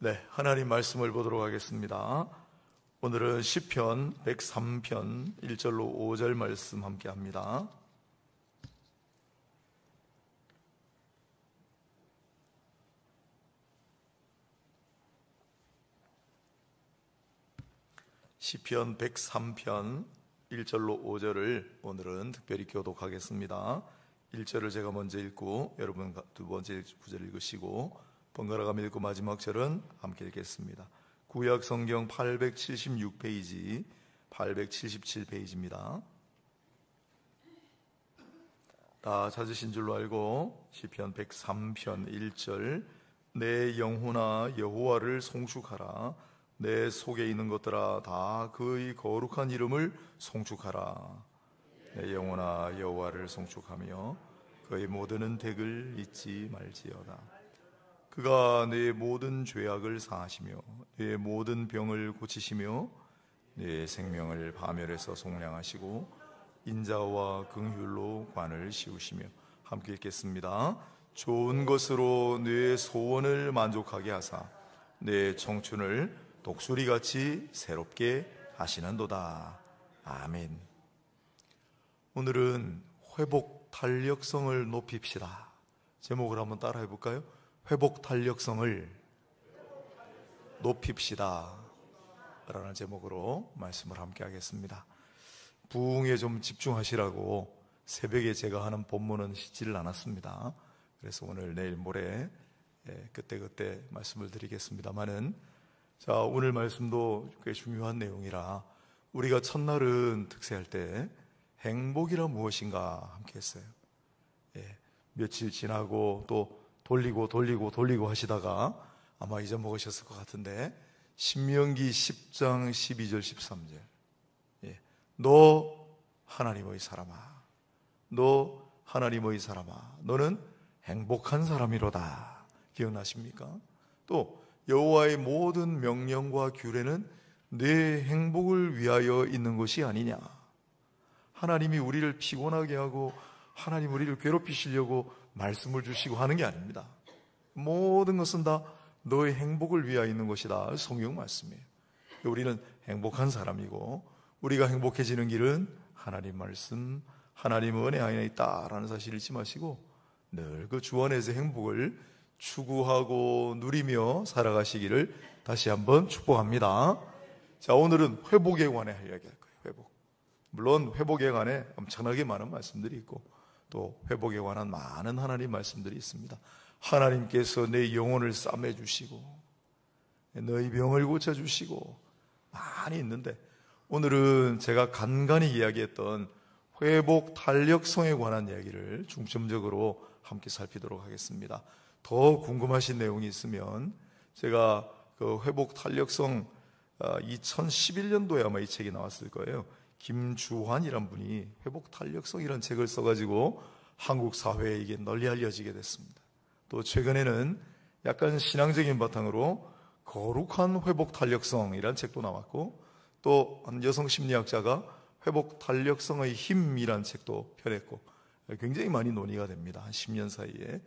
네, 하나님 말씀을 보도록 하겠습니다. 오늘은 시편 103편 1절로 5절 말씀 함께 합니다. 시편 103편 1절로 5절을 오늘은 특별히 교독하겠습니다. 1절을 제가 먼저 읽고 여러분 두 번째 구절 읽으시고 번갈아가며 읽고 마지막 절은 함께 읽겠습니다. 구약 성경 876페이지 877페이지입니다. 다 찾으신 줄로 알고 시편 103편 1절 내 영혼아 여호와를 송축하라. 내 속에 있는 것들아 다 그의 거룩한 이름을 송축하라. 내 영혼아 여호와를 송축하며 그의 모든 은택을 잊지 말지어다. 그가 내 모든 죄악을 사하시며 내 모든 병을 고치시며 내 생명을 파멸해서 속량하시고 인자와 긍휼로 관을 씌우시며 함께 읽겠습니다. 좋은 것으로 내 소원을 만족하게 하사 내 청춘을 독수리같이 새롭게 하시는도다. 아멘. 오늘은 회복 탄력성을 높입시다. 제목을 한번 따라해 볼까요? 회복 탄력성을 높입시다 라는 제목으로 말씀을 함께 하겠습니다. 부흥에 좀 집중하시라고 새벽에 제가 하는 본문은 씻지를 않았습니다. 그래서 오늘 내일 모레 그때 말씀을 드리겠습니다만은, 자, 오늘 말씀도 꽤 중요한 내용이라 우리가 첫날은 특세할 때 행복이란 무엇인가 함께 했어요. 며칠 지나고 또 돌리고 하시다가 아마 잊어먹으셨을 것 같은데 신명기 10장 12절 13절 너 하나님의 사람아, 너 하나님의 사람아, 너는 행복한 사람이로다. 기억나십니까? 또 여호와의 모든 명령과 규례는 내 행복을 위하여 있는 것이 아니냐. 하나님이 우리를 피곤하게 하고 하나님 우리를 괴롭히시려고 말씀을 주시고 하는 게 아닙니다. 모든 것은 다 너의 행복을 위하여 있는 것이다. 성경 말씀이에요. 우리는 행복한 사람이고 우리가 행복해지는 길은 하나님 말씀, 하나님 은혜 안에 있다라는 사실을 잊지 마시고 늘 그 주 안에서 행복을 추구하고 누리며 살아가시기를 다시 한번 축복합니다. 자, 오늘은 회복에 관해 이야기할 거예요. 회복. 물론 회복에 관해 엄청나게 많은 말씀들이 있고 또 회복에 관한 많은 하나님 말씀들이 있습니다. 하나님께서 내 영혼을 싸매주시고 너희 병을 고쳐주시고 많이 있는데, 오늘은 제가 간간히 이야기했던 회복 탄력성에 관한 이야기를 중점적으로 함께 살피도록 하겠습니다. 더 궁금하신 내용이 있으면 제가 그 회복 탄력성 2011년도에 아마 이 책이 나왔을 거예요. 김주환이란 분이 회복 탄력성이라는 책을 써가지고 한국 사회에 이게 널리 알려지게 됐습니다. 또 최근에는 약간 신앙적인 바탕으로 거룩한 회복 탄력성이라는 책도 나왔고, 또 한 여성 심리학자가 회복 탄력성의 힘이라는 책도 펴냈고 굉장히 많이 논의가 됩니다. 한 10년 사이에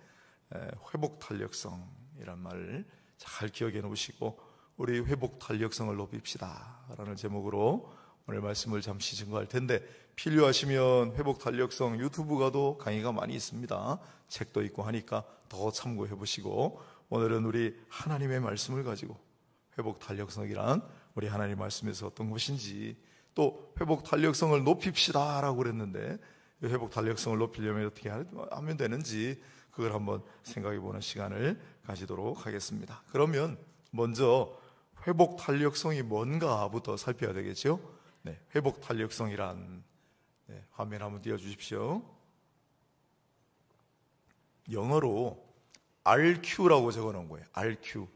회복 탄력성이란 말을 잘 기억해 놓으시고 우리 회복 탄력성을 높입시다 라는 제목으로 오늘 말씀을 잠시 증거할 텐데, 필요하시면 회복 탄력성 유튜브 가도 강의가 많이 있습니다. 책도 있고 하니까 더 참고해 보시고, 오늘은 우리 하나님의 말씀을 가지고 회복 탄력성이란 우리 하나님 말씀에서 어떤 것인지, 또 회복 탄력성을 높입시다 라고 그랬는데 회복 탄력성을 높이려면 어떻게 하면 되는지 그걸 한번 생각해 보는 시간을 가지도록 하겠습니다. 그러면 먼저 회복 탄력성이 뭔가부터 살펴야 되겠죠. 네, 회복 탄력성이란, 화면 한번 띄워주십시오. 영어로 RQ라고 적어놓은 거예요. RQ.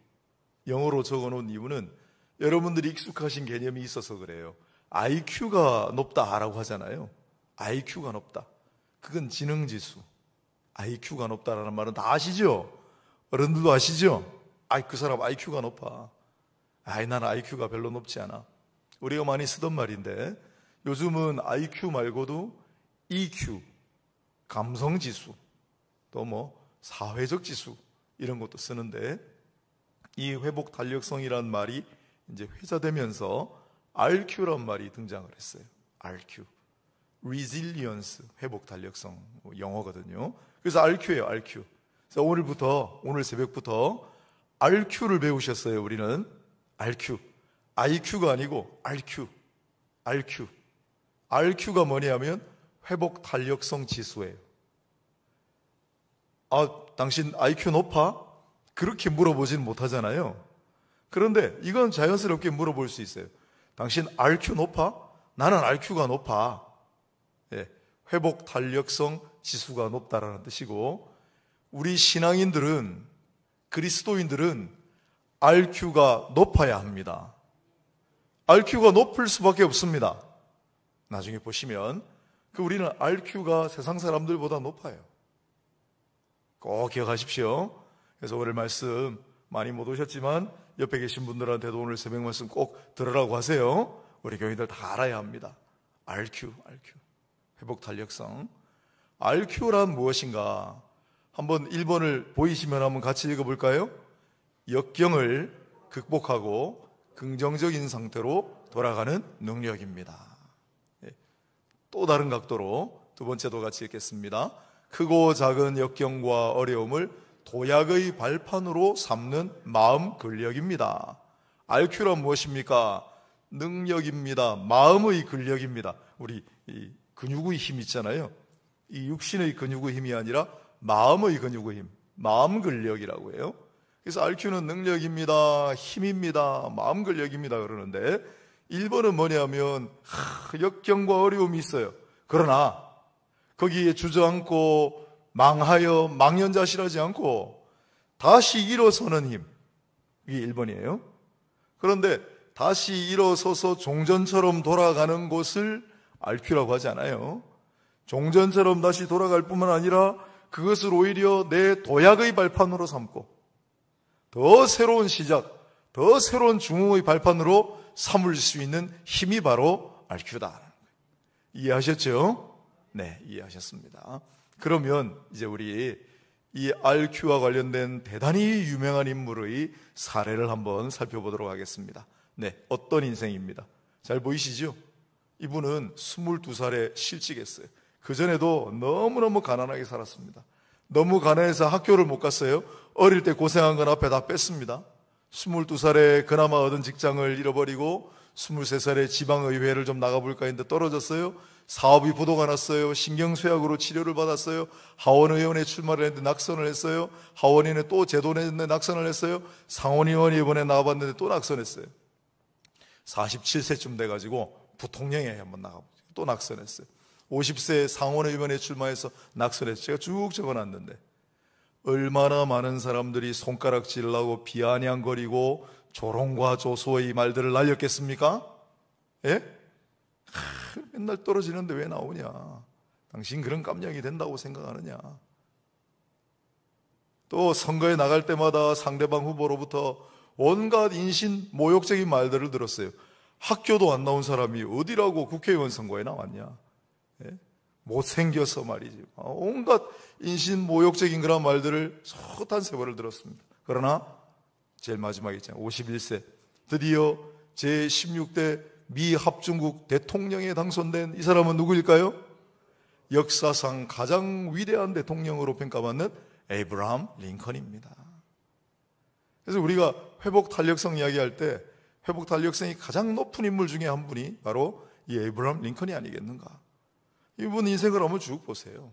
영어로 적어놓은 이유는 여러분들이 익숙하신 개념이 있어서 그래요. IQ가 높다라고 하잖아요. IQ가 높다. 그건 지능지수. IQ가 높다라는 말은 다 아시죠? 어른들도 아시죠? 그 사람 IQ가 높아. 난 IQ가 별로 높지 않아. 우리가 많이 쓰던 말인데 요즘은 IQ 말고도 EQ, 감성지수, 또 사회적 지수 이런 것도 쓰는데, 이 회복 달력성이란 말이 이제 회자되면서 RQ란 말이 등장을 했어요. RQ. Resilience, 회복 달력성, 영어거든요. 그래서 RQ예요, RQ. 그래서 오늘 새벽부터 RQ를 배우셨어요, 우리는. RQ. IQ가 아니고 RQ. RQ. RQ가 뭐냐면 회복 달력성 지수예요. 당신 IQ 높아? 그렇게 물어보진 못하잖아요. 그런데 이건 자연스럽게 물어볼 수 있어요. 당신 RQ 높아? 나는 RQ가 높아. 예, 회복 달력성 지수가 높다라는 뜻이고, 우리 신앙인들은, 그리스도인들은 RQ가 높아야 합니다. RQ가 높을 수밖에 없습니다. 나중에 보시면 우리는 RQ가 세상 사람들보다 높아요. 꼭 기억하십시오. 그래서 오늘 말씀 많이 못 오셨지만 옆에 계신 분들한테도 오늘 새벽 말씀 꼭 들으라고 하세요. 우리 교인들 다 알아야 합니다. RQ. 회복 달력성. RQ란 무엇인가? 한번 1번을 보이시면 한번 같이 읽어볼까요? 역경을 극복하고 긍정적인 상태로 돌아가는 능력입니다. 또 다른 각도로 두 번째도 같이 읽겠습니다. 크고 작은 역경과 어려움을 도약의 발판으로 삼는 마음 근력입니다. RQ란 무엇입니까? 능력입니다. 마음의 근력입니다. 우리 이 근육의 힘 있잖아요. 이 육신의 근육의 힘이 아니라 마음의 근육의 힘, 마음 근력이라고 해요. 그래서 RQ는 능력입니다, 힘입니다, 마음 근력입니다 그러는데 1번은 뭐냐면 역경과 어려움이 있어요. 그러나 거기에 주저앉고 망하여 망연자실하지 않고 다시 일어서는 힘, 이게 1번이에요. 그런데 다시 일어서서 종전처럼 돌아가는 것을 RQ라고 하지 않아요. 종전처럼 다시 돌아갈 뿐만 아니라 그것을 오히려 내 도약의 발판으로 삼고 더 새로운 시작, 더 새로운 중흥의 발판으로 삼을 수 있는 힘이 바로 RQ다. 이해하셨죠? 네, 이해하셨습니다. 그러면 이제 우리 이 RQ와 관련된 대단히 유명한 인물의 사례를 한번 살펴보도록 하겠습니다. 네, 어떤 인생입니다. 잘 보이시죠? 이분은 22살에 실직했어요. 그전에도 너무너무 가난하게 살았습니다. 너무 가난해서 학교를 못 갔어요. 어릴 때 고생한 건 앞에 다 뺐습니다. 22살에 그나마 얻은 직장을 잃어버리고 23살에 지방의회를 좀 나가볼까 했는데 떨어졌어요. 사업이 부도가 났어요. 신경쇠약으로 치료를 받았어요. 하원의원에 출마를 했는데 낙선을 했어요. 하원의원에 또 제도냈는데 낙선을 했어요. 상원의원이 이번에 나와봤는데 또 낙선했어요. 47세쯤 돼가지고 부통령에 한번 나가보죠. 또 낙선했어요. 50세 상원의원에 출마해서 낙선했어요. 제가 쭉 적어놨는데 얼마나 많은 사람들이 손가락질하고 비아냥거리고 조롱과 조소의 말들을 날렸겠습니까? 예? 맨날 떨어지는데 왜 나오냐? 당신 그런 깜냥이 된다고 생각하느냐? 또 선거에 나갈 때마다 상대방 후보로부터 온갖 인신 모욕적인 말들을 들었어요. 학교도 안 나온 사람이 어디라고 국회의원 선거에 나왔냐? 예? 못생겨서 말이지. 온갖 인신 모욕적인 그런 말들을 숱한 세월을 들었습니다. 그러나 제일 마지막에 있잖아요. 51세 드디어 제16대 미 합중국 대통령에 당선된 이 사람은 누구일까요? 역사상 가장 위대한 대통령으로 평가받는 에이브라함 링컨입니다. 그래서 우리가 회복 탄력성 이야기할 때 회복 탄력성이 가장 높은 인물 중에 한 분이 바로 이 에이브라함 링컨이 아니겠는가? 이분 인생을 한번 쭉 보세요.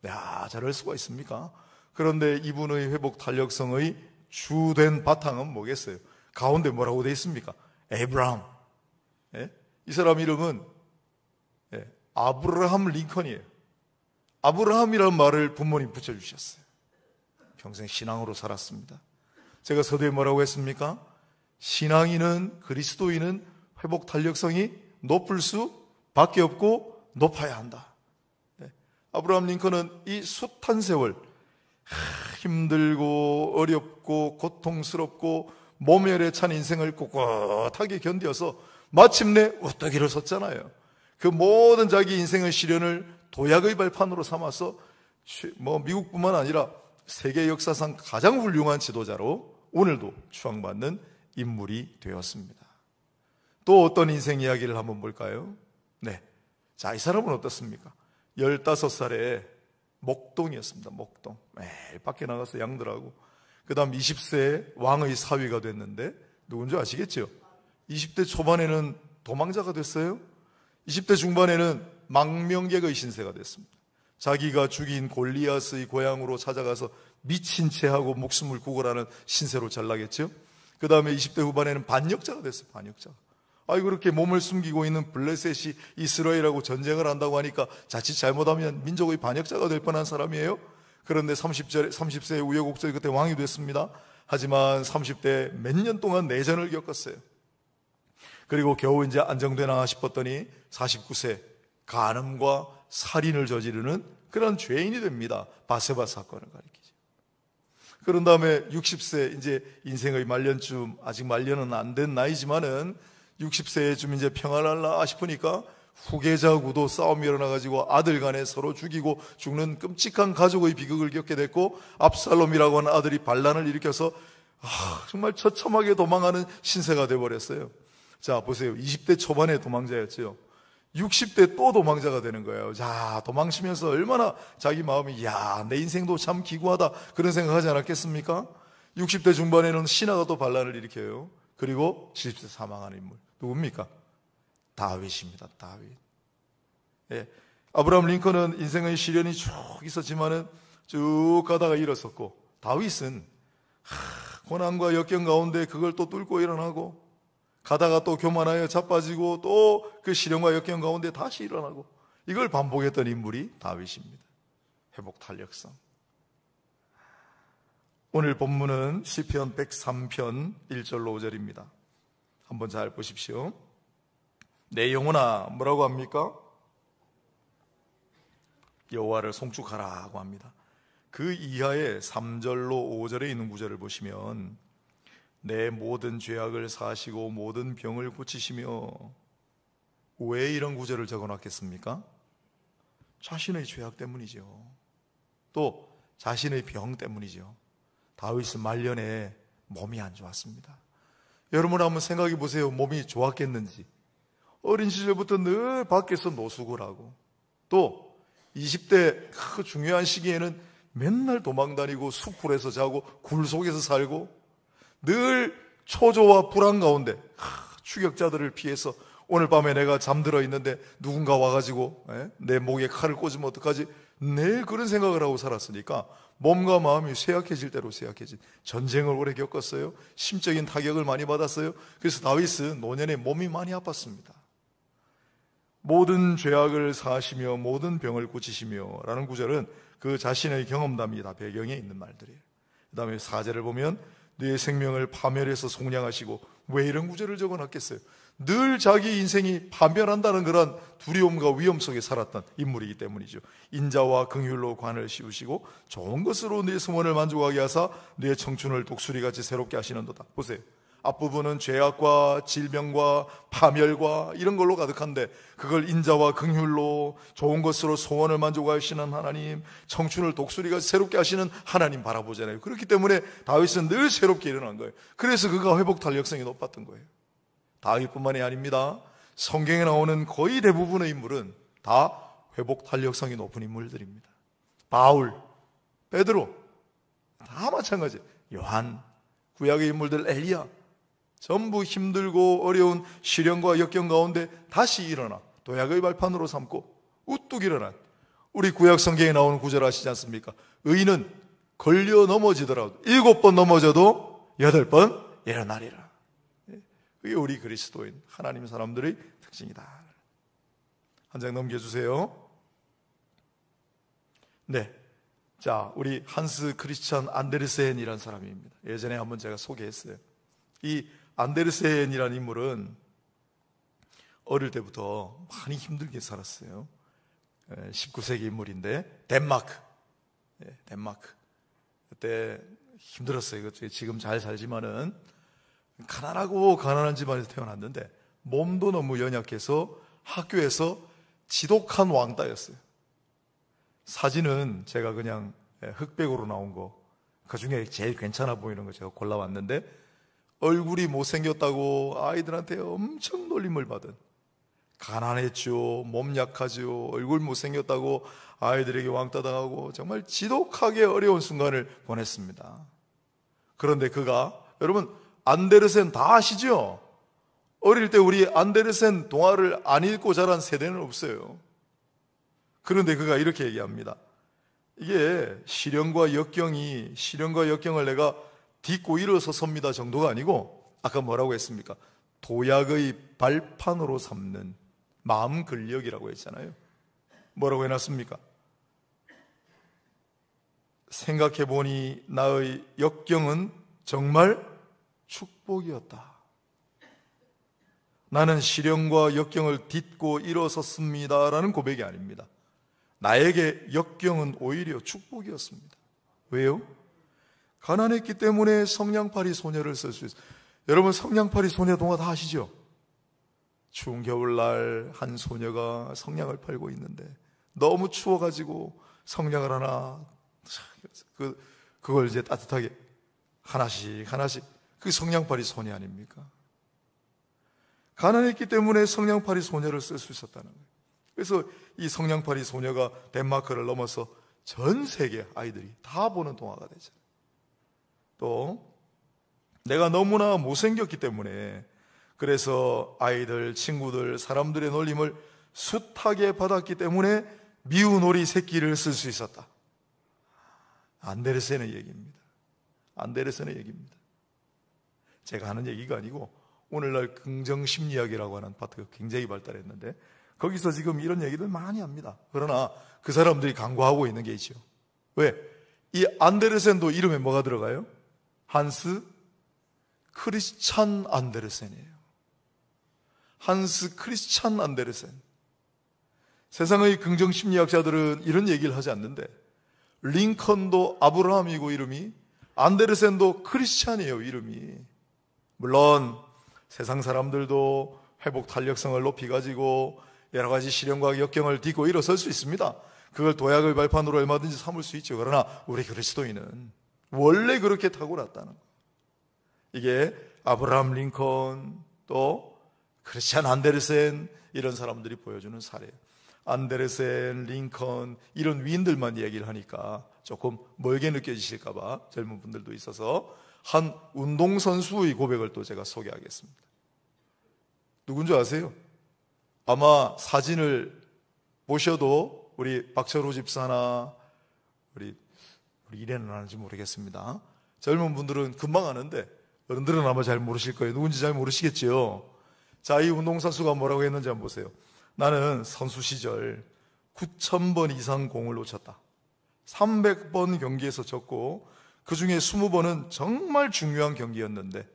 야, 저럴 수가 있습니까? 그런데 이분의 회복 탄력성의 주된 바탕은 뭐겠어요? 가운데 뭐라고 되어 있습니까? 에이브라함. 예? 이 사람 이름은 아브라함 링컨이에요. 아브라함이라는 말을 부모님 붙여주셨어요. 평생 신앙으로 살았습니다. 제가 서두에 뭐라고 했습니까? 신앙인은, 그리스도인은 회복 탄력성이 높을 수밖에 없고 높아야 한다. 아브라함 링컨은 이 숱한 세월 힘들고 어렵고 고통스럽고 모멸에 찬 인생을 꿋꿋하게 견뎌서 마침내 우뚝이를 섰잖아요. 그 모든 자기 인생의 시련을 도약의 발판으로 삼아서 미국뿐만 아니라 세계 역사상 가장 훌륭한 지도자로 오늘도 추앙받는 인물이 되었습니다. 또 어떤 인생 이야기를 한번 볼까요? 네. 자, 이 사람은 어떻습니까? 15살에 목동이었습니다. 목동. 매일 밖에 나가서 양들하고. 그 다음 20세에 왕의 사위가 됐는데 누군지 아시겠죠? 20대 초반에는 도망자가 됐어요. 20대 중반에는 망명객의 신세가 됐습니다. 자기가 죽인 골리앗의 고향으로 찾아가서 미친 채하고 목숨을 구걸하는 신세로 전락했죠. 그 다음에 20대 후반에는 반역자가 됐어요. 반역자가. 그렇게 몸을 숨기고 있는 블레셋이 이스라엘하고 전쟁을 한다고 하니까 자칫 잘못하면 민족의 반역자가 될 뻔한 사람이에요. 그런데 30세에 우여곡절이 그때 왕이 됐습니다. 하지만 30대 몇 년 동안 내전을 겪었어요. 그리고 겨우 이제 안정되나 싶었더니 49세 간음과 살인을 저지르는 그런 죄인이 됩니다. 바세바 사건을 가리키죠. 그런 다음에 60세 이제 인생의 말년쯤, 아직 말년은 안 된 나이지만은 60세에 좀 이제 평안할라 싶으니까 후계자하고도 싸움이 일어나가지고 아들 간에 서로 죽이고 죽는 끔찍한 가족의 비극을 겪게 됐고, 압살롬이라고 하는 아들이 반란을 일으켜서 정말 처참하게 도망하는 신세가 돼버렸어요. 자, 보세요. 20대 초반에 도망자였죠. 60대 또 도망자가 되는 거예요. 자, 도망치면서 얼마나 자기 마음이 내 인생도 참 기구하다 그런 생각하지 않았겠습니까? 60대 중반에는 신하가 또 반란을 일으켜요. 그리고 70세 사망하는 인물 누굽니까? 다윗입니다. 다윗. 예. 아브라함 링컨은 인생의 시련이 쭉 있었지만은 쭉 가다가 일어섰고, 다윗은 고난과 역경 가운데 그걸 또 뚫고 일어나고, 가다가 또 교만하여 자빠지고 또 그 시련과 역경 가운데 다시 일어나고, 이걸 반복했던 인물이 다윗입니다. 회복 탄력성. 오늘 본문은 시편 103편 1절로 5절입니다. 한번 잘 보십시오. 내 영혼아, 뭐라고 합니까? 여호와를 송축하라고 합니다. 그 이하의 3절로 5절에 있는 구절을 보시면 내 모든 죄악을 사하시고 모든 병을 고치시며, 왜 이런 구절을 적어놨겠습니까? 자신의 죄악 때문이죠. 또 자신의 병 때문이죠. 다윗은 말년에 몸이 안 좋았습니다. 여러분 한번 생각해 보세요. 몸이 좋았겠는지. 어린 시절부터 늘 밖에서 노숙을 하고, 또 20대 그 중요한 시기에는 맨날 도망다니고 숲굴에서 자고 굴 속에서 살고, 늘 초조와 불안 가운데 추격자들을 피해서 오늘 밤에 내가 잠들어 있는데 누군가 와가지고 내 목에 칼을 꽂으면 어떡하지? 늘 그런 생각을 하고 살았으니까 몸과 마음이 쇠약해질 대로 쇠약해진, 전쟁을 오래 겪었어요. 심적인 타격을 많이 받았어요. 그래서 다윗은 노년에 몸이 많이 아팠습니다. 모든 죄악을 사하시며 모든 병을 고치시며 라는 구절은 그 자신의 경험담이 다 배경에 있는 말들이에요. 그 다음에 4절을 보면 네 생명을 파멸해서 속량하시고, 왜 이런 구절을 적어놨겠어요? 늘 자기 인생이 파멸한다는 그런 두려움과 위험 속에 살았던 인물이기 때문이죠. 인자와 긍휼로 관을 씌우시고 좋은 것으로 네 소원을 만족하게 하사 네 청춘을 독수리같이 새롭게 하시는도다. 보세요. 앞부분은 죄악과 질병과 파멸과 이런 걸로 가득한데, 그걸 인자와 긍휼로 좋은 것으로 소원을 만족하시는 하나님, 청춘을 독수리같이 새롭게 하시는 하나님 바라보잖아요. 그렇기 때문에 다윗은 늘 새롭게 일어난 거예요. 그래서 그가 회복 탄력성이 높았던 거예요. 다윗뿐만이 아닙니다. 성경에 나오는 거의 대부분의 인물은 다 회복 탄력성이 높은 인물들입니다. 바울, 베드로 다 마찬가지예요. 요한, 구약의 인물들, 엘리야, 전부 힘들고 어려운 시련과 역경 가운데 다시 일어나 도약의 발판으로 삼고 우뚝 일어난, 우리 구약 성경에 나오는 구절 아시지 않습니까? 의인은 걸려 넘어지더라도 7번 넘어져도 8번 일어나리라. 그게 우리 그리스도인 하나님 사람들의 특징이다. 한 장 넘겨주세요. 네, 자, 우리 한스 크리스찬 안데르센이라는 사람입니다. 예전에 한번 제가 소개했어요. 이 안데르센이라는 인물은 어릴 때부터 많이 힘들게 살았어요. 19세기 인물인데 덴마크 그때 힘들었어요. 지금 잘 살지만은 가난하고 가난한 집안에서 태어났는데 몸도 너무 연약해서 학교에서 지독한 왕따였어요. 사진은 제가 그냥 흑백으로 나온 거, 그 중에 제일 괜찮아 보이는 거 제가 골라왔는데, 얼굴이 못생겼다고 아이들한테 엄청 놀림을 받은, 가난했죠, 몸 약하죠, 얼굴 못생겼다고 아이들에게 왕따당하고 정말 지독하게 어려운 순간을 보냈습니다. 그런데 그가, 여러분 안데르센 다 아시죠? 어릴 때 우리 안데르센 동화를 안 읽고 자란 세대는 없어요. 그런데 그가 이렇게 얘기합니다. 이게 시련과 역경을 내가 딛고 일어서 섭니다 정도가 아니고, 아까 뭐라고 했습니까? 도약의 발판으로 삼는 마음 근력이라고 했잖아요. 뭐라고 해놨습니까? 생각해보니 나의 역경은 정말 축복이었다. 나는 시련과 역경을 딛고 일어섰습니다 라는 고백이 아닙니다. 나에게 역경은 오히려 축복이었습니다. 왜요? 가난했기 때문에 성냥팔이 소녀를 쓸 수 있어요. 여러분 성냥팔이 소녀 동화 다 아시죠? 추운 겨울날 한 소녀가 성냥을 팔고 있는데 너무 추워가지고 성냥을 하나, 그걸 이제 따뜻하게 하나씩 그 성냥팔이 소녀 아닙니까? 가난했기 때문에 성냥팔이 소녀를 쓸 수 있었다는 거예요. 그래서 이 성냥팔이 소녀가 덴마크를 넘어서 전 세계 아이들이 다 보는 동화가 되죠. 또 내가 너무나 못생겼기 때문에, 그래서 아이들, 친구들, 사람들의 놀림을 숱하게 받았기 때문에 미운 오리 새끼를 쓸 수 있었다. 안데르센의 얘기입니다. 안데르센의 얘기입니다. 제가 하는 얘기가 아니고 오늘날 긍정심리학이라고 하는 파트가 굉장히 발달했는데 거기서 지금 이런 얘기들 많이 합니다. 그러나 그 사람들이 강구하고 있는 게 있죠. 왜? 이 안데르센도 이름에 뭐가 들어가요? 한스 크리스찬 안데르센이에요. 한스 크리스찬 안데르센. 세상의 긍정심리학자들은 이런 얘기를 하지 않는데, 링컨도 아브라함이고 이름이, 안데르센도 크리스찬이에요 이름이. 물론 세상 사람들도 회복 탄력성을 높이 가지고 여러 가지 시련과 역경을 딛고 일어설 수 있습니다. 그걸 도약의 발판으로 얼마든지 삼을 수 있죠. 그러나 우리 그리스도인은 원래 그렇게 타고났다는 거예요. 이게 아브라함 링컨, 또 크리스찬 안데르센, 이런 사람들이 보여주는 사례예요. 안데르센, 링컨 이런 위인들만 이야기를 하니까 조금 멀게 느껴지실까봐 젊은 분들도 있어서 한 운동선수의 고백을 또 제가 소개하겠습니다. 누군지 아세요? 아마 사진을 보셔도 우리 박철호 집사나 우리 이래는 아는지 모르겠습니다. 젊은 분들은 금방 아는데 어른들은 아마 잘 모르실 거예요. 누군지 잘 모르시겠죠. 자, 이 운동선수가 뭐라고 했는지 한번 보세요. 나는 선수 시절 9,000번 이상 공을 놓쳤다. 300번 경기에서 졌고 그 중에 20번은 정말 중요한 경기였는데,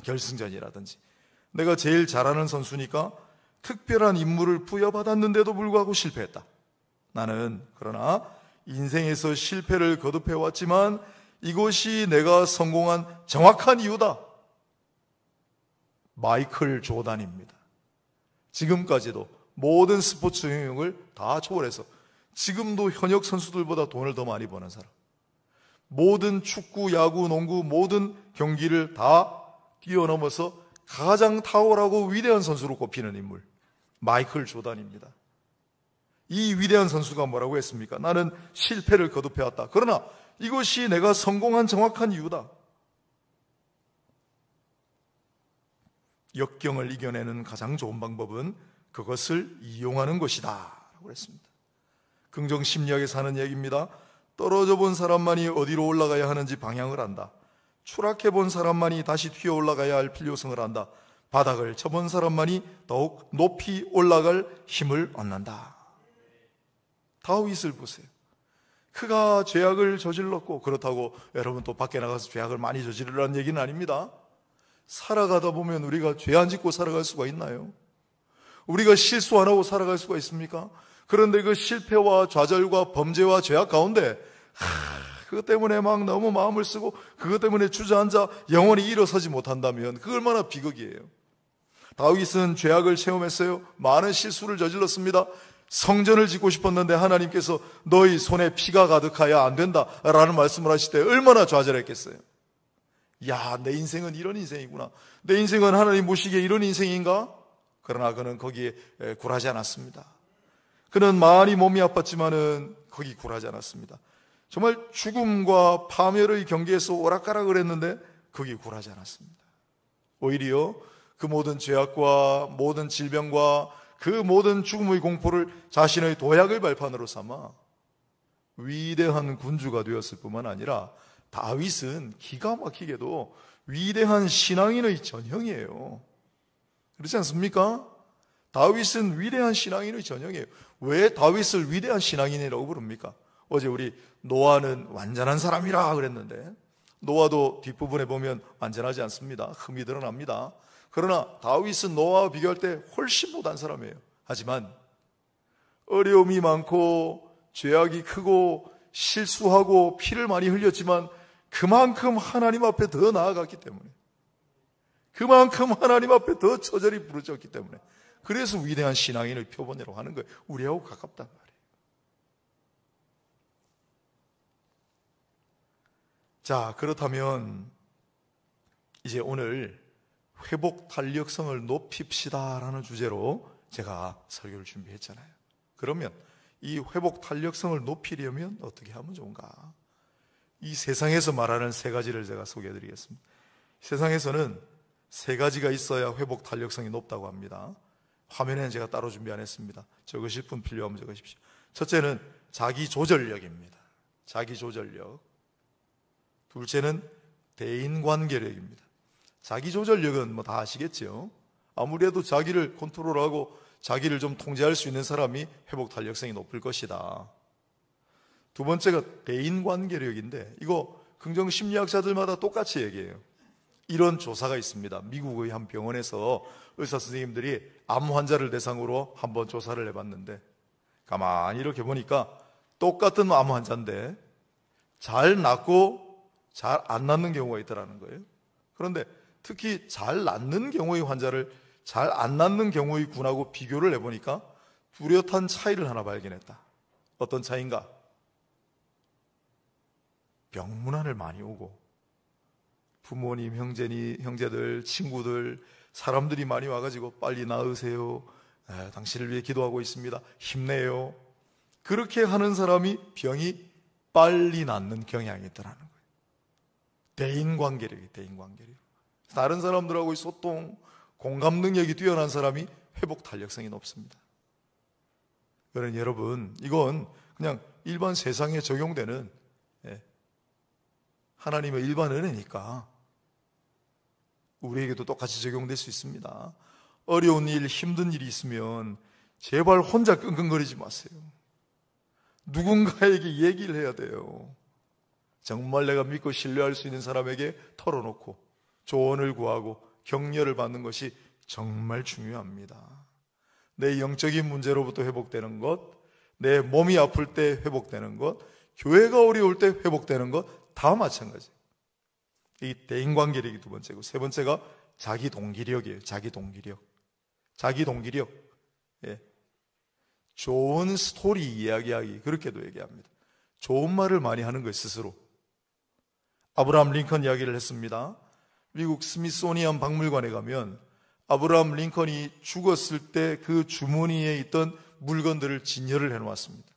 결승전이라든지 내가 제일 잘하는 선수니까 특별한 임무를 부여받았는데도 불구하고 실패했다. 나는 그러나 인생에서 실패를 거듭해왔지만 이것이 내가 성공한 정확한 이유다. 마이클 조단입니다. 지금까지도 모든 스포츠 영역을 다 초월해서 지금도 현역 선수들보다 돈을 더 많이 버는 사람, 모든 축구, 야구, 농구 모든 경기를 다 뛰어넘어서 가장 탁월하고 위대한 선수로 꼽히는 인물, 마이클 조단입니다. 이 위대한 선수가 뭐라고 했습니까? 나는 실패를 거듭해왔다. 그러나 이것이 내가 성공한 정확한 이유다. 역경을 이겨내는 가장 좋은 방법은 그것을 이용하는 것이다 라고 했습니다. 긍정심리학에서 하는 얘기입니다. 떨어져 본 사람만이 어디로 올라가야 하는지 방향을 안다. 추락해 본 사람만이 다시 튀어 올라가야 할 필요성을 안다. 바닥을 쳐본 사람만이 더욱 높이 올라갈 힘을 얻는다. 다윗을 보세요. 그가 죄악을 저질렀고, 그렇다고 여러분 또 밖에 나가서 죄악을 많이 저지르라는 얘기는 아닙니다. 살아가다 보면 우리가 죄 안 짓고 살아갈 수가 있나요? 우리가 실수 안 하고 살아갈 수가 있습니까? 그런데 그 실패와 좌절과 범죄와 죄악 가운데 그것 때문에 막 너무 마음을 쓰고 그것 때문에 주저앉아 영원히 일어서지 못한다면 그 얼마나 비극이에요. 다윗은 죄악을 체험했어요. 많은 실수를 저질렀습니다. 성전을 짓고 싶었는데 하나님께서 너희 손에 피가 가득하여 안 된다라는 말씀을 하실 때 얼마나 좌절했겠어요. 야, 내 인생은 이런 인생이구나. 내 인생은 하나님 보시기에 이런 인생인가? 그러나 그는 거기에 굴하지 않았습니다. 그는 많이 몸이 아팠지만은 거기 굴하지 않았습니다. 정말 죽음과 파멸의 경계에서 오락가락을 했는데 거기 굴하지 않았습니다. 오히려 그 모든 죄악과 모든 질병과 그 모든 죽음의 공포를 자신의 도약의 발판으로 삼아 위대한 군주가 되었을 뿐만 아니라 다윗은 기가 막히게도 위대한 신앙인의 전형이에요. 그렇지 않습니까? 다윗은 위대한 신앙인의 전형이에요. 왜 다윗을 위대한 신앙인이라고 부릅니까? 어제 우리 노아는 완전한 사람이라 그랬는데 노아도 뒷부분에 보면 완전하지 않습니다. 흠이 드러납니다. 그러나 다윗은 노아와 비교할 때 훨씬 못한 사람이에요. 하지만 어려움이 많고 죄악이 크고 실수하고 피를 많이 흘렸지만 그만큼 하나님 앞에 더 나아갔기 때문에, 그만큼 하나님 앞에 더 처절히 부르짖었기 때문에, 그래서 위대한 신앙인의 표본이라고 하는 거예요. 우리하고 가깝단 말이에요. 자, 그렇다면 이제 오늘 회복 탄력성을 높입시다라는 주제로 제가 설교를 준비했잖아요. 그러면 이 회복 탄력성을 높이려면 어떻게 하면 좋은가? 이 세상에서 말하는 세 가지를 제가 소개해 드리겠습니다. 세상에서는 세 가지가 있어야 회복 탄력성이 높다고 합니다. 화면에는 제가 따로 준비 안 했습니다. 적으실 분 필요하면 적으십시오. 첫째는 자기 조절력입니다. 자기 조절력. 둘째는 대인관계력입니다. 자기 조절력은 뭐 다 아시겠죠? 아무래도 자기를 컨트롤하고 자기를 좀 통제할 수 있는 사람이 회복 탄력성이 높을 것이다. 두 번째가 대인관계력인데 이거 긍정심리학자들마다 똑같이 얘기해요. 이런 조사가 있습니다. 미국의 한 병원에서 의사 선생님들이 암 환자를 대상으로 한번 조사를 해봤는데 가만히 이렇게 보니까 똑같은 암 환자인데 잘 낫고 잘 안 낫는 경우가 있더라는 거예요. 그런데 특히 잘 낫는 경우의 환자를 잘 안 낫는 경우의 군하고 비교를 해보니까 뚜렷한 차이를 하나 발견했다. 어떤 차이인가? 병문안을 많이 오고 부모님, 형제들, 친구들, 사람들이 많이 와가지고 빨리 나으세요. 당신을 위해 기도하고 있습니다. 힘내요. 그렇게 하는 사람이 병이 빨리 낫는 경향이 있더라는 거예요. 대인관계력이 대인관계력. 다른 사람들하고의 소통, 공감 능력이 뛰어난 사람이 회복 탄력성이 높습니다. 그러니 여러분, 이건 그냥 일반 세상에 적용되는 하나님의 일반 은혜니까 우리에게도 똑같이 적용될 수 있습니다. 어려운 일, 힘든 일이 있으면 제발 혼자 끙끙거리지 마세요. 누군가에게 얘기를 해야 돼요. 정말 내가 믿고 신뢰할 수 있는 사람에게 털어놓고 조언을 구하고 격려를 받는 것이 정말 중요합니다. 내 영적인 문제로부터 회복되는 것, 내 몸이 아플 때 회복되는 것, 교회가 어려울 때 회복되는 것 다 마찬가지. 이 대인관계력이 두 번째고, 세 번째가 자기 동기력이에요. 자기 동기력. 자기 동기력. 예. 좋은 스토리 이야기하기, 그렇게도 얘기합니다. 좋은 말을 많이 하는 거예요, 스스로. 아브라함 링컨 이야기를 했습니다. 미국 스미소니안 박물관에 가면 아브라함 링컨이 죽었을 때 그 주머니에 있던 물건들을 진열을 해놓았습니다.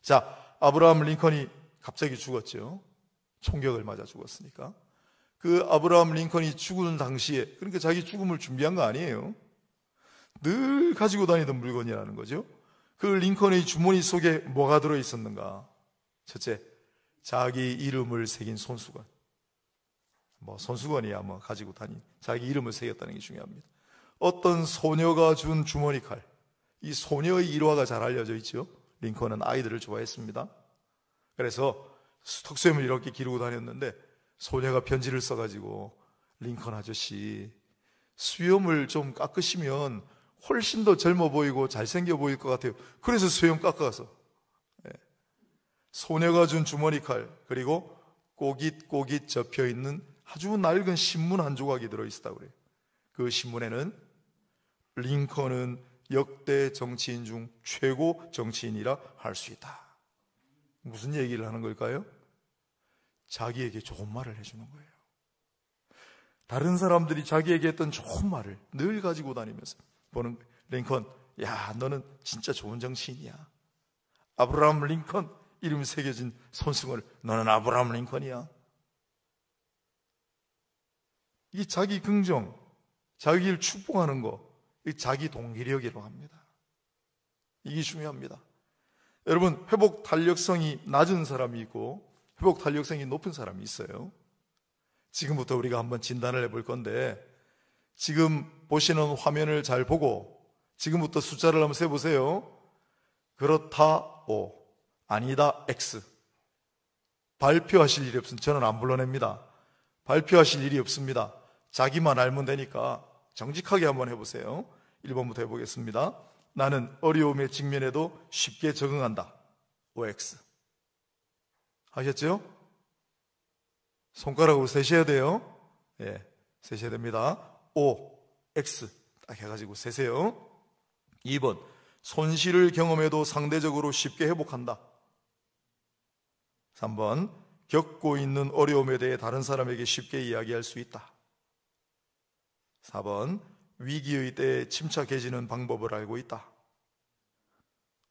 자, 아브라함 링컨이 갑자기 죽었죠. 총격을 맞아 죽었으니까. 그 아브라함 링컨이 죽은 당시에, 그러니까 자기 죽음을 준비한 거 아니에요. 늘 가지고 다니던 물건이라는 거죠. 그 링컨의 주머니 속에 뭐가 들어있었는가? 첫째, 자기 이름을 새긴 손수건. 손수건이야 가지고 다니. 자기 이름을 새겼다는 게 중요합니다. 어떤 소녀가 준 주머니 칼. 이 소녀의 일화가 잘 알려져 있죠. 링컨은 아이들을 좋아했습니다. 그래서 턱수염을 이렇게 기르고 다녔는데 소녀가 편지를 써가지고, 링컨 아저씨, 수염을 좀 깎으시면 훨씬 더 젊어 보이고 잘생겨 보일 것 같아요. 그래서 수염 깎아서. 소녀가 준 주머니 칼, 그리고 꼬깃꼬깃 접혀있는 아주 낡은 신문 한 조각이 들어있었다고 그래요. 그 신문에는 링컨은 역대 정치인 중 최고 정치인이라 할 수 있다. 무슨 얘기를 하는 걸까요? 자기에게 좋은 말을 해주는 거예요. 다른 사람들이 자기에게 했던 좋은 말을 늘 가지고 다니면서 보는 링컨, 야, 너는 진짜 좋은 정치인이야. 아브라함 링컨 이름이 새겨진 손승을, 너는 아브라함 링컨이야. 이 자기 긍정, 자기를 축복하는 거, 이 자기 동기력이라고 합니다. 이게 중요합니다. 여러분, 회복 탄력성이 낮은 사람이 있고 회복 탄력성이 높은 사람이 있어요. 지금부터 우리가 한번 진단을 해볼 건데, 지금 보시는 화면을 잘 보고 지금부터 숫자를 한번 세보세요. 그렇다 O, 아니다 X. 발표하실 일이 없으면 저는 안 불러냅니다. 발표하실 일이 없습니다. 자기만 알면 되니까 정직하게 한번 해보세요. 1번부터 해보겠습니다. 나는 어려움에 직면해도 쉽게 적응한다. OX. 하셨죠? 손가락으로 세셔야 돼요. 예, 세셔야 됩니다. OX 딱 해가지고 세세요. 2번, 손실을 경험해도 상대적으로 쉽게 회복한다. 3번, 겪고 있는 어려움에 대해 다른 사람에게 쉽게 이야기할 수 있다. 4번, 위기의 때에 침착해지는 방법을 알고 있다.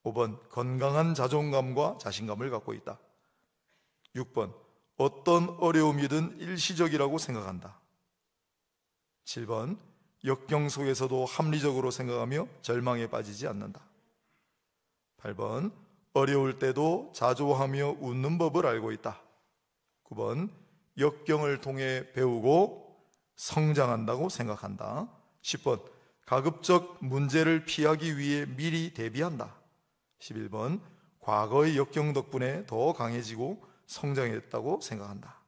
5번, 건강한 자존감과 자신감을 갖고 있다. 6번, 어떤 어려움이든 일시적이라고 생각한다. 7번, 역경 속에서도 합리적으로 생각하며 절망에 빠지지 않는다. 8번, 어려울 때도 자조하며 웃는 법을 알고 있다. 9번, 역경을 통해 배우고 성장한다고 생각한다. 10번, 가급적 문제를 피하기 위해 미리 대비한다. 11번, 과거의 역경 덕분에 더 강해지고 성장했다고 생각한다.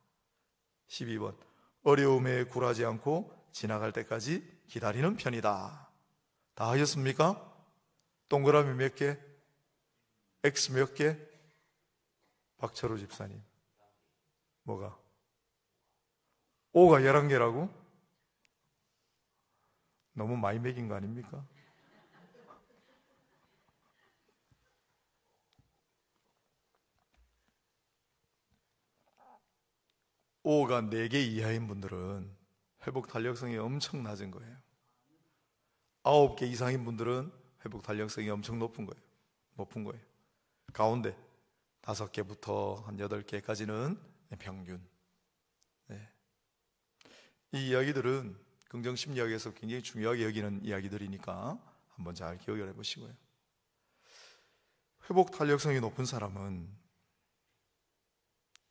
12번, 어려움에 굴하지 않고 지나갈 때까지 기다리는 편이다. 다 하셨습니까? 동그라미 몇 개? X 몇 개? 박철호 집사님, 뭐가? O가 11개라고? 너무 많이 매긴 거 아닙니까? O가 4개 이하인 분들은 회복 탄력성이 엄청 낮은 거예요. 9개 이상인 분들은 회복 탄력성이 엄청 높은 거예요. 가운데 5개부터 한 8개까지는 평균. 네. 이 이야기들은 긍정심리학에서 굉장히 중요하게 여기는 이야기들이니까 한번 잘 기억을 해보시고요. 회복 탄력성이 높은 사람은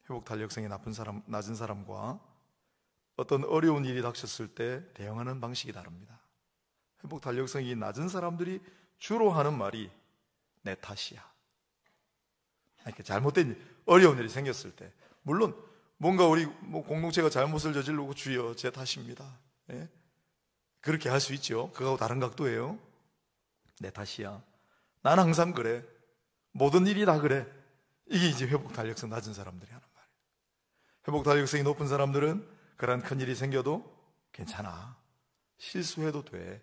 회복 탄력성이 낮은 사람과 어떤 어려운 일이 닥쳤을 때 대응하는 방식이 다릅니다. 회복 탄력성이 낮은 사람들이 주로 하는 말이 내 탓이야. 이렇게 잘못된 어려운 일이 생겼을 때, 물론 뭔가 우리 공동체가 잘못을 저지르고 주여 제 탓입니다. 예? 그렇게 할 수 있죠. 그거하고 다른 각도예요. 내 탓이야. 난 항상 그래. 모든 일이 다 그래. 이게 이제 회복 탄력성 낮은 사람들이 하는 말이에요. 회복 탄력성이 높은 사람들은 그런 큰일이 생겨도 괜찮아. 실수해도 돼.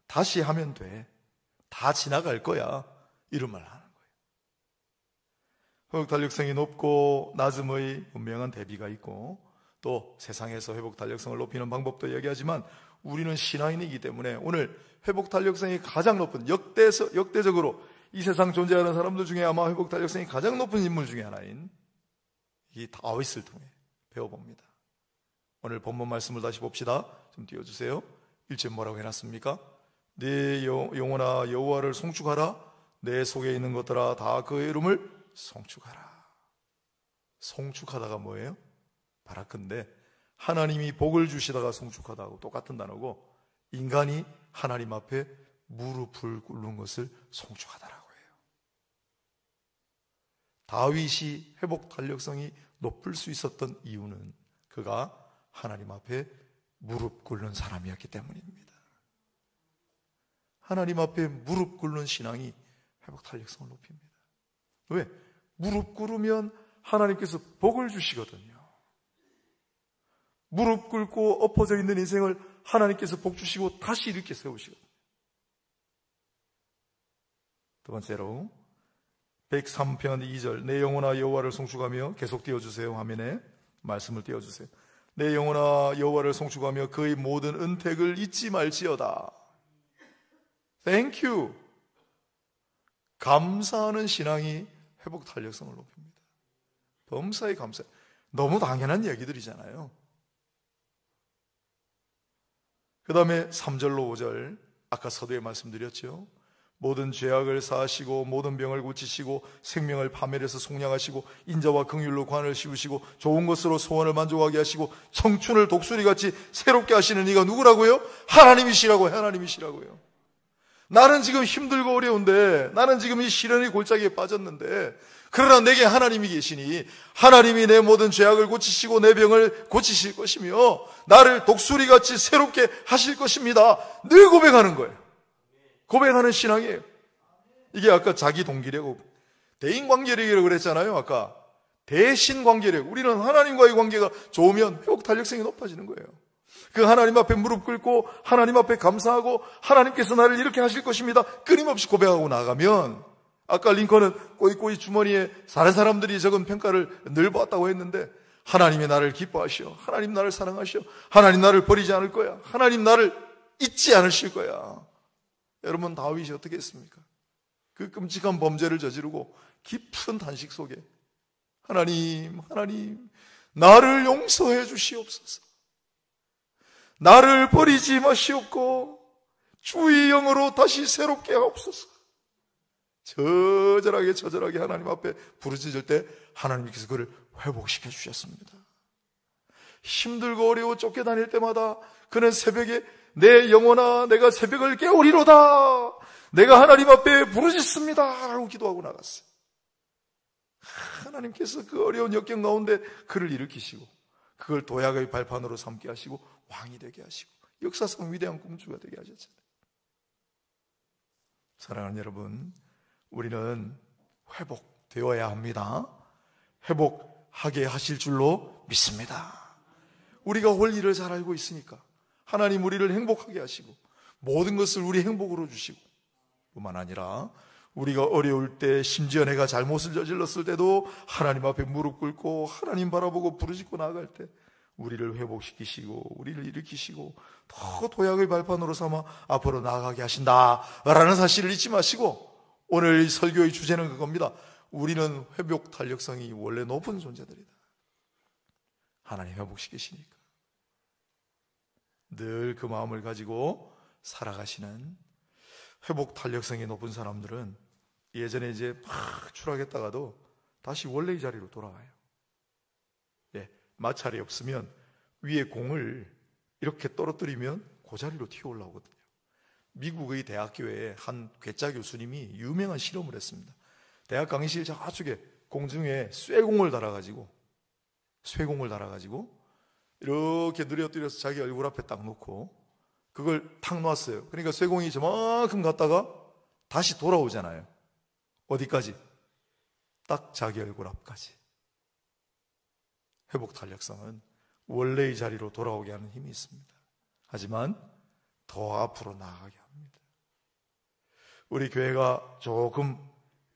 다시 하면 돼. 다 지나갈 거야. 이런 말 하는 거예요. 회복 탄력성이 높고 낮음의 분명한 대비가 있고, 또 세상에서 회복 탄력성을 높이는 방법도 얘기하지만 우리는 신앙인이기 때문에 오늘 회복 탄력성이 가장 높은 역대적으로 이 세상 존재하는 사람들 중에 아마 회복 탄력성이 가장 높은 인물 중에 하나인 이 다윗을 통해 배워봅니다. 오늘 본문 말씀을 다시 봅시다. 좀 띄워주세요. 1절 뭐라고 해놨습니까? 네 영혼아 여호와를 송축하라. 내 속에 있는 것들아 다 그의 이름을 송축하라. 송축하다가 뭐예요? 바라크인데 하나님이 복을 주시다가 송축하다고 똑같은 단어고, 인간이 하나님 앞에 무릎을 꿇는 것을 송축하다라고 해요. 다윗이 회복 탄력성이 높을 수 있었던 이유는 그가 하나님 앞에 무릎 꿇는 사람이었기 때문입니다. 하나님 앞에 무릎 꿇는 신앙이 회복 탄력성을 높입니다. 왜? 무릎 꿇으면 하나님께서 복을 주시거든요. 무릎 꿇고 엎어져 있는 인생을 하나님께서 복 주시고 다시 이렇게 세우시거든요. 두 번째로 103편 2절, 내 영혼아 여호와를 송축하며, 계속 띄워주세요. 화면에 말씀을 띄워주세요. 내 영혼아 여호와를 송축하며 그의 모든 은택을 잊지 말지어다. Thank you. 감사하는 신앙이 회복 탄력성을 높입니다. 범사에 감사. 너무 당연한 얘기들이잖아요. 그 다음에 3절로 5절, 아까 서두에 말씀드렸죠. 모든 죄악을 사하시고 모든 병을 고치시고 생명을 파멸해서 속량하시고 인자와 긍휼로 관을 씌우시고 좋은 것으로 소원을 만족하게 하시고 청춘을 독수리같이 새롭게 하시는 이가 누구라고요? 하나님이시라고요. 나는 지금 힘들고 어려운데, 나는 지금 이 시련의 골짜기에 빠졌는데, 그러나 내게 하나님이 계시니 하나님이 내 모든 죄악을 고치시고 내 병을 고치실 것이며 나를 독수리같이 새롭게 하실 것입니다. 늘 고백하는 거예요. 고백하는 신앙이에요. 이게 아까 자기 동기력, 대인관계력이라고 그랬잖아요. 아까 대신관계력. 우리는 하나님과의 관계가 좋으면 회복 탄력성이 높아지는 거예요. 그 하나님 앞에 무릎 꿇고 하나님 앞에 감사하고 하나님께서 나를 이렇게 하실 것입니다 끊임없이 고백하고 나가면, 아까 링컨은 꼬이꼬이 주머니에 다른 사람들이 적은 평가를 늘 봤다고 했는데, 하나님이 나를 기뻐하시오, 하나님 나를 사랑하시오, 하나님 나를 버리지 않을 거야, 하나님 나를 잊지 않으실 거야. 여러분, 다윗이 어떻게 했습니까? 그 끔찍한 범죄를 저지르고 깊은 단식 속에 하나님 나를 용서해 주시옵소서, 나를 버리지 마시옵고 주의 영으로 다시 새롭게 하옵소서. 처절하게 하나님 앞에 부르짖을 때 하나님께서 그를 회복시켜 주셨습니다. 힘들고 어려워 쫓겨다닐 때마다 그는 새벽에 내 영혼아 내가 새벽을 깨우리로다, 내가 하나님 앞에 부르짖습니다 라고 기도하고 나갔어요. 하나님께서 그 어려운 역경 가운데 그를 일으키시고 그걸 도약의 발판으로 삼게 하시고 왕이 되게 하시고 역사상 위대한 공주가 되게 하셨잖아요. 사랑하는 여러분, 우리는 회복되어야 합니다. 회복하게 하실 줄로 믿습니다. 우리가 원리를 잘 알고 있으니까 하나님 우리를 행복하게 하시고 모든 것을 우리 행복으로 주시고, 뿐만 아니라 우리가 어려울 때, 심지어 내가 잘못을 저질렀을 때도 하나님 앞에 무릎 꿇고 하나님 바라보고 부르짖고 나아갈 때 우리를 회복시키시고 우리를 일으키시고 더 도약의 발판으로 삼아 앞으로 나아가게 하신다라는 사실을 잊지 마시고, 오늘 이 설교의 주제는 그겁니다. 우리는 회복 탄력성이 원래 높은 존재들이다. 하나님 회복시키시니까 늘 그 마음을 가지고 살아가시는 회복 탄력성이 높은 사람들은 예전에 이제 막 추락했다가도 다시 원래의 자리로 돌아와요. 예, 마찰이 없으면 위에 공을 이렇게 떨어뜨리면 그 자리로 튀어 올라오거든요. 미국의 대학교에 한 괴짜 교수님이 유명한 실험을 했습니다. 대학 강의실 저쪽에 공중에 쇠공을 달아가지고 이렇게 누려뜨려서 자기 얼굴 앞에 딱 놓고 그걸 탁 놨어요. 그러니까 쇠공이 저만큼 갔다가 다시 돌아오잖아요. 어디까지? 딱 자기 얼굴 앞까지. 회복 탄력성은 원래의 자리로 돌아오게 하는 힘이 있습니다. 하지만 더 앞으로 나아가게 합니다. 우리 교회가 조금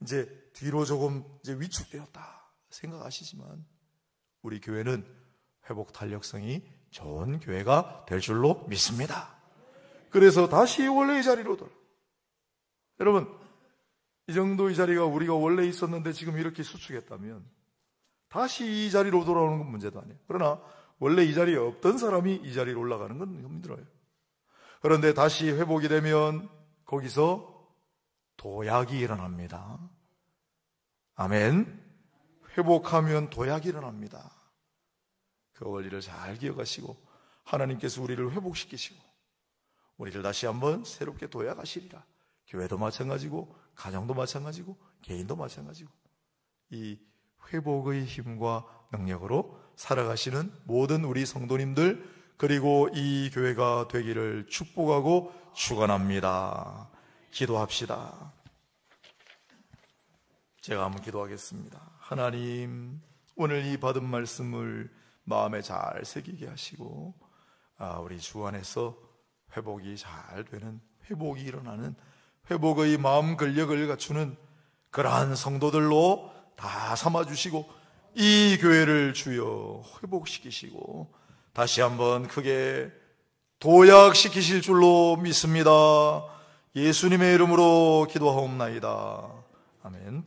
이제 뒤로 조금 이제 위축되었다 생각하시지만 우리 교회는 회복 탄력성이 좋은 교회가 될 줄로 믿습니다. 그래서 다시 원래의 자리로 돌아. 여러분, 이 정도의 자리가 우리가 원래 있었는데 지금 이렇게 수축했다면 다시 이 자리로 돌아오는 건 문제도 아니에요. 그러나 원래 이 자리에 없던 사람이 이 자리로 올라가는 건 힘들어요. 그런데 다시 회복이 되면 거기서 도약이 일어납니다. 아멘. 회복하면 도약이 일어납니다. 그 원리를 잘 기억하시고 하나님께서 우리를 회복시키시고 우리를 다시 한번 새롭게 도약하시리라. 교회도 마찬가지고 가정도 마찬가지고 개인도 마찬가지고 이 회복의 힘과 능력으로 살아가시는 모든 우리 성도님들 그리고 이 교회가 되기를 축복하고 축원합니다. 기도합시다. 제가 한번 기도하겠습니다. 하나님, 오늘 이 받은 말씀을 마음에 잘 새기게 하시고 우리 주 안에서 회복이 잘 되는, 회복이 일어나는 회복의 마음 근력을 갖추는 그러한 성도들로 다 삼아주시고 이 교회를 주여 회복시키시고 다시 한번 크게 도약시키실 줄로 믿습니다. 예수님의 이름으로 기도하옵나이다. 아멘.